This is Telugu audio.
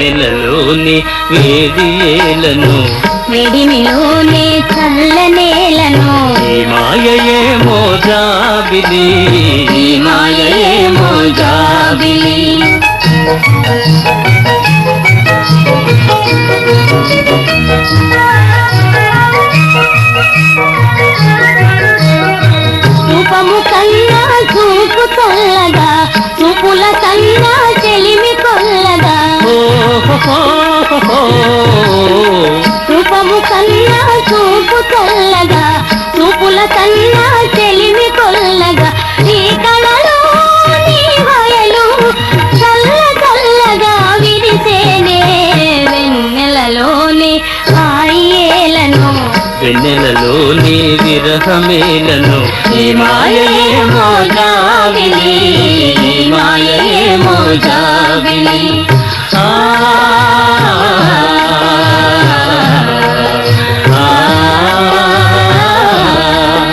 వెన్నెలలోని వేడియేలను వేడిమిలోనే చల్లనేలను ఈ మాయయేమో జాబిలి ఈ మాయయేమో జాబిలి రూపము కన్నా చూపు కొల్లగా చూపుల కన్నా చెలిమి కొల్లగా రూపము కన్నా చూపు కొల్లగా చూపుల కన్నా చెలిమి కొల్లగా ఈ కళలో నీ హయలు చల్ల చల్లగా విరిసేనే వెన్నెలలోని హాయేలను వెన్నెలలోని విరహమేలను ఈ మాయయేమో జాబిలి ఈ మాయయేమో జాబిలి